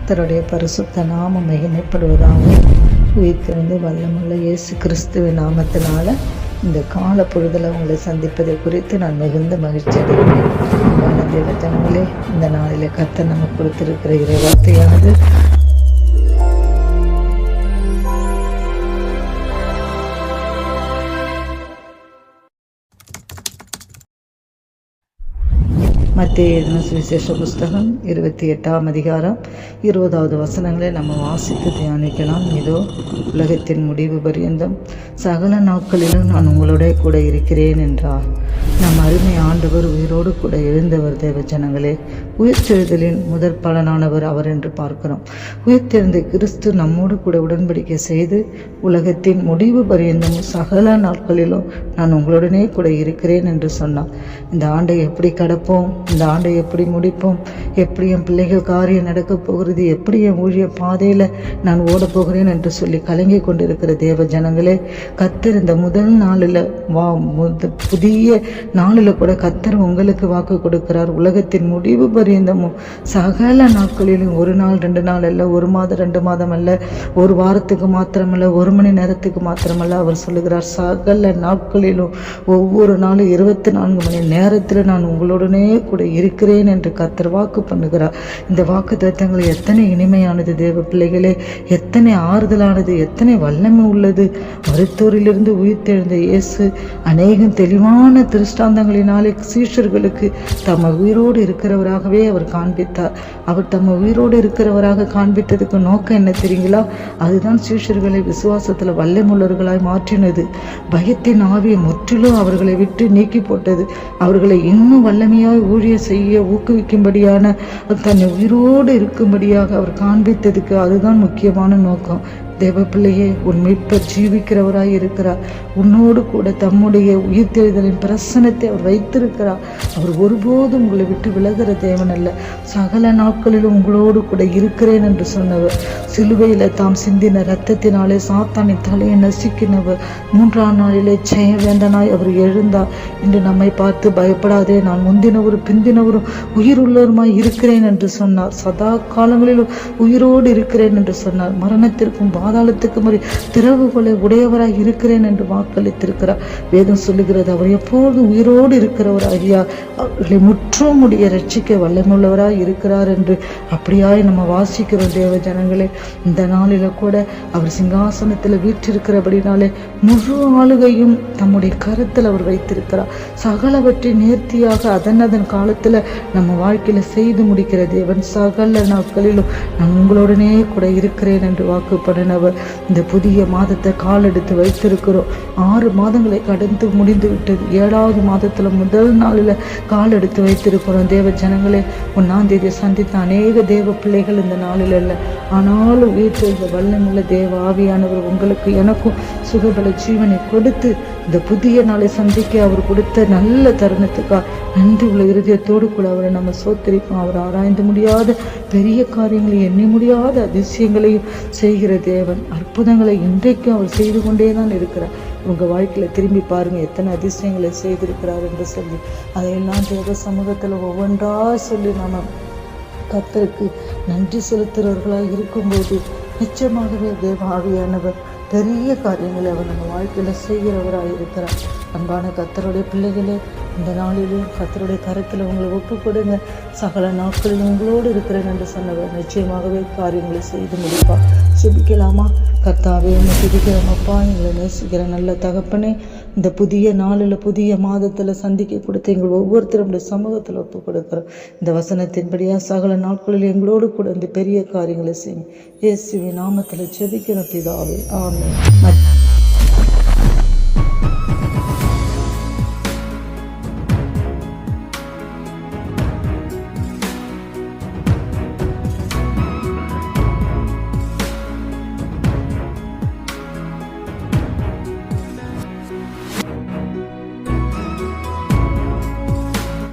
கர்த்தருடைய பரிசுத்த நாமம் மகிமைப்படுவதாக. உயிர்த்தெழுந்து வல்லமுள்ள இயேசு கிறிஸ்துவின் நாமத்தினால இந்த கால பொழுதில் உங்களை சந்திப்பதை குறித்து நான் மிகுந்த மகிழ்ச்சி அடைகிறேன். அன்பான தேவ ஜனங்களே, இந்த நாளிலே கர்த்தர் நமக்கு கொடுத்திருக்கிற இறைவார்த்தையானது மத்தேயு எழுதின சுவிசேஷ புஸ்தகம் 28ஆம் அதிகாரம் 20வது வசனங்களை நம்ம வாசித்து தியானிக்கலாம். இதோ உலகத்தின் முடிவு பரியந்தம் சகல நாட்களிலும் நான் உங்களோட கூட இருக்கிறேன் என்றார். நம் அருமை ஆண்டவர் உயிரோடு கூட எழுந்தவர். தேவ ஜனங்களே, உயிர்த்தெழுதலின் முதற் பலனானவர் அவர் என்று பார்க்கிறோம். உயிர்த்தெழுந்த கிறிஸ்து நம்மோடு கூட உடன்படிக்கை செய்து உலகத்தின் முடிவு பரியந்தம் சகல நாட்களிலும் நான் உங்களுடனே கூட இருக்கிறேன் என்று சொன்னார். இந்த ஆண்டை எப்படி கடப்போம், இந்த ஆண்டை எப்படி முடிப்போம், எப்படி என் பிள்ளைகள் காரியம் நடக்கப் போகிறது, எப்படி என் ஊழிய பாதையில் நான் ஓடப் போகிறேன் என்று சொல்லி கலங்கி கொண்டிருக்கிற தேவ ஜனங்களே, கர்த்தர் இந்த முதல் நாளில் புதிய நாளில் கூட கர்த்தர் உங்களுக்கு வாக்கு கொடுக்கிறார். உலகத்தின் முடிவு பரியந்தமும் சகல நாட்களிலும், ஒரு நாள் 2 நாள் அல்ல, ஒரு மாதம் 2 மாதம் அல்ல, ஒரு வாரத்துக்கு மாத்திரமல்ல, 1 மணி நேரத்துக்கு மாத்திரமல்ல, அவர் சொல்லுகிறார் சகல நாட்களிலும் ஒவ்வொரு நாளும் 24 மணி நேரத்தில் நான் உங்களுடனே கூட இருக்கிறேன் என்று கர்த்தர் வாக்கு பண்ணுகிறார். இந்த வாக்கு தத்தங்கள் எத்தனை இனிமையானது தேவ பிள்ளைகளே, எத்தனை ஆறுதலானது, எத்தனை வல்லமை உள்ளது. மருத்துவரிலிருந்து உயிர்த்தெழுந்த இயேசு அநேகம் தெளிவான திருஷ்டாந்தங்களினாலே சீஷர்களுக்கு தம்ம உயிரோடு இருக்கிறவராகவே அவர் காண்பித்தார். அவர் தம்ம உயிரோடு இருக்கிறவராக காண்பித்ததுக்கு நோக்கம் என்ன தெரியுங்களா? அதுதான் சீஷர்களை விசுவாசத்தில் வல்லமுள்ளவர்களாய் மாற்றினது. பயத்தின் ஆவியை முற்றிலும் அவர்களை விட்டு நீக்கி போட்டது. அவர்களை இன்னும் வல்லமையாய் ஊழிய செய்ய ஊக்குவிக்கும்படியான தன்னை உயிரோடு இருக்கும்படியாக அவர் காண்பித்ததுக்கு அதுதான் முக்கியமான நோக்கம். தேவ பிள்ளையே, உன் மீட்பர் ஜீவிக்கிறவராய் இருக்கிறார். உன்னோடு கூட தம்முடைய உயிர்த்தெழுதலின் பிரசனத்தை அவர் வைத்திருக்கிறார். அவர் ஒருபோதும் உங்களை விட்டு விலகிற தேவன் அல்ல. சகல நாட்களிலும் உங்களோடு கூட இருக்கிறேன் என்று சொன்னவர். சிலுவையில் தாம் சிந்தின இரத்தத்தினாலே சாத்தானின் தலையை நசுக்கினவர். 3ஆம் நாளிலே ஜெயவேந்தனாய் அவர் எழுந்தார். இன்று நம்மை பார்த்து பயப்படாதே, நான் முந்தினவரும் பிந்தினவரும் உயிர் உள்ளவருமாய் இருக்கிறேன் என்று சொன்னார். சதா காலங்களிலும் உயிரோடு இருக்கிறேன் என்று சொன்னார். மரணத்திற்கும் பாதாளத்துக்கும் ஒரு திறவுகளை உடையவராய் இருக்கிறேன் என்று வாக்களித்திருக்கிறார். வேதம் சொல்லுகிறது, அவர் எப்போதும் உயிரோடு இருக்கிறவராகியா அவர்களை முற்றும் முடிய ரட்சிக்க வல்லமுள்ளவராய் இருக்கிறார் என்று. அப்படியாய் நம்ம வாசிக்கிறோம் தேவ ஜனங்களே. இந்த நாளில கூட அவர் சிங்காசனத்தில் வீற்றிருக்கிறபடினாலே முழு ஆளுகையும் தம்முடைய கருத்தில் அவர் வைத்திருக்கிறார். சகலவற்றை நேர்த்தியாக அதன் காலத்தில் நம்ம வாழ்க்கையில செய்து முடிக்கிற தேவன். சகல நாட்களிலும் நான் உங்களுடனே கூட இருக்கிறேன் என்று வாக்கு பண்ணினவர். இந்த புதிய மாதத்தை கால் எடுத்து வைத்திருக்கிறோம். 6 மாதங்களை கடந்து முடிந்து விட்டது. 7வது மாதத்துல முதல் நாளில் கால் எடுத்து வைத்திருக்கிறோம். தேவ ஜனங்களே, 1ஆம் தேதி சந்தித்த அநேக தேவ பிள்ளைகள் இந்த நாளில் அல்ல. ஆனாலும் உயிர்த்தெழுந்த வல்லமுள்ள தேவ ஆவியானவர் உங்களுக்கு எனக்கும் சுகபல ஜீவனை கொடுத்து இந்த புதிய நாளை சந்திக்க அவர் கொடுத்த நல்ல தருணத்துக்காக நன்றி உள்ள இருதயத்தோடு கூட அவரை நம்ம சோத்தரிப்போம். அவர் ஆராய்ந்து முடியாத பெரிய காரியங்களையும் எண்ணி முடியாத அதிசயங்களையும் செய்கிற தேவன். அற்புதங்களை இன்றைக்கும் அவர் செய்து கொண்டே தான் இருக்கிறார். உங்கள் வாழ்க்கையில் திரும்பி பாருங்க, எத்தனை அதிசயங்களை செய்திருக்கிறார் என்று சொல்லி அதையெல்லாம் தேவ சமூகத்தில் ஒவ்வொன்றா சொல்லி நம்ம கர்த்தருக்கு நன்றி செலுத்துகிறவர்களாக இருக்கும்போது நிச்சயமாகவே தேவ ஆவியானவர் பெரிய காரியங்களை அவர் நம்ம வாழ்க்கையில் செய்கிறவராக இருக்கிறார். அன்பான கர்த்தருடைய பிள்ளைகளே, இந்த நாளிலும் கர்த்தருடைய கரத்தில் உங்களை ஒப்பு கொடுங்க. சகல நாட்களிலும் உங்களோடு இருக்கிறேன் என்று சொன்னவர் நிச்சயமாகவே காரியங்களை செய்து முடிப்பார். ஜெபிக்கலாமா? கர்த்தாவே, உன்னை துதிக்கிறோமப்பா, எங்களை நேசிக்கிற நல்ல தகப்பனே, இந்த புதிய நாளில் புதிய மாதத்தில் சந்திக்க கொடுத்து எங்கள் ஒவ்வொருத்தருடைய சமூகத்தில் ஒப்பு கொடுக்குறோம். இந்த வசனத்தின்படியா சகல நாட்களில் எங்களோடு கூட இந்த பெரிய காரியங்களை செய்யும். இயேசுவின் நாமத்தில் ஜெபிக்கிறோம் பிதாவே, ஆமென்.